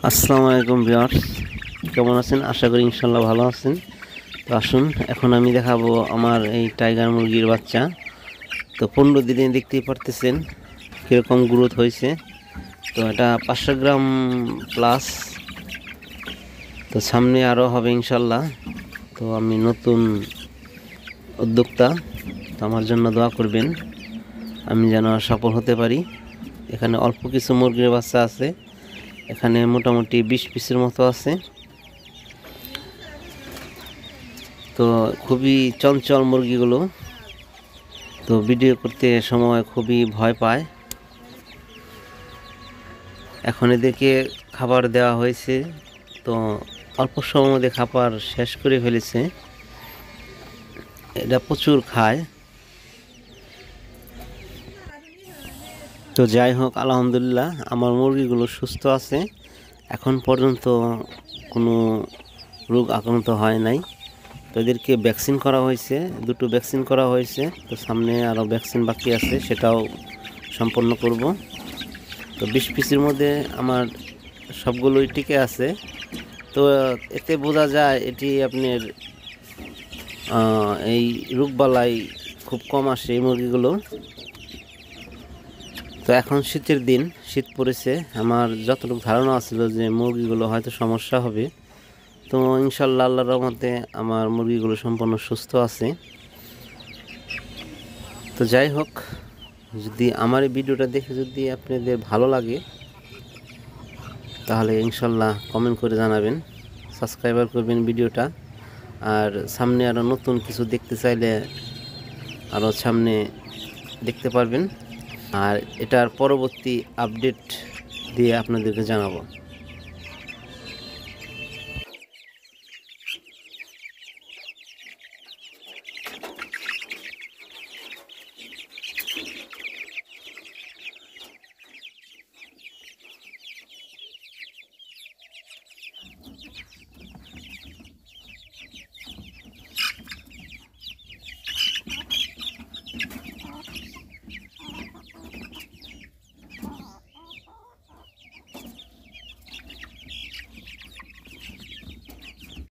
আসসালামু আলাইকুম ভিউয়ার্স, কেমন আছেন? আশা করি ইনশাল্লাহ ভালো আছেন। তো আসুন, এখন আমি দেখাবো আমার এই টাইগার মুরগির বাচ্চা। তো 15 দিনে দেখতেই পারতেছেন কীরকম গ্রোথ হয়েছে। তো এটা 500 গ্রাম প্লাস। তো সামনে আরও হবে ইনশাল্লাহ। তো আমি নতুন উদ্যোক্তা, তো আমার জন্য দোয়া করবেন আমি যেন সফল হতে পারি। এখানে অল্প কিছু মুরগির বাচ্চা আছে, এখানে মোটামুটি 20 পিসের মতো আছে। তো খুবই চঞ্চল মুরগিগুলো, তো ভিডিও করতে সময় খুবই ভয় পায়। এখন এদেরকে খাবার দেওয়া হয়েছে, তো অল্প সময়ের মধ্যে খাবার শেষ করে ফেলেছে। এটা প্রচুর খায়। তো যাই হোক, আলহামদুলিল্লাহ আমার মুরগিগুলো সুস্থ আছে। এখন পর্যন্ত কোনো রোগ আক্রান্ত হয় নাই। তো এদেরকে ভ্যাকসিন করা হয়েছে, 2টো ভ্যাকসিন করা হয়েছে। তো সামনে আরও ভ্যাকসিন বাকি আছে, সেটাও সম্পন্ন করব। তো 20 পিসের মধ্যে আমার সবগুলোই টিকে আছে। তো এতে বোঝা যায় এটি আপনার এই রোগবালাই খুব কম আসে এই মুরগিগুলো। তো এখন শীতের দিন, শীত পড়েছে। আমার যতটুকু ধারণা ছিল যে মুরগিগুলো হয়তো সমস্যা হবে, তো ইনশাল্লাহ আল্লাহর রহমতে আমার মুরগিগুলো সম্পূর্ণ সুস্থ আছে। তো যাই হোক, যদি আমার এই ভিডিওটা দেখে যদি আপনাদের ভালো লাগে তাহলে ইনশাল্লাহ কমেন্ট করে জানাবেন, সাবস্ক্রাইবার করবেন ভিডিওটা। আর সামনে আরও নতুন কিছু দেখতে চাইলে আরও সামনে দেখতে পারবেন, আর এটার পরবর্তী আপডেট দিয়ে আপনাদেরকে জানাবো।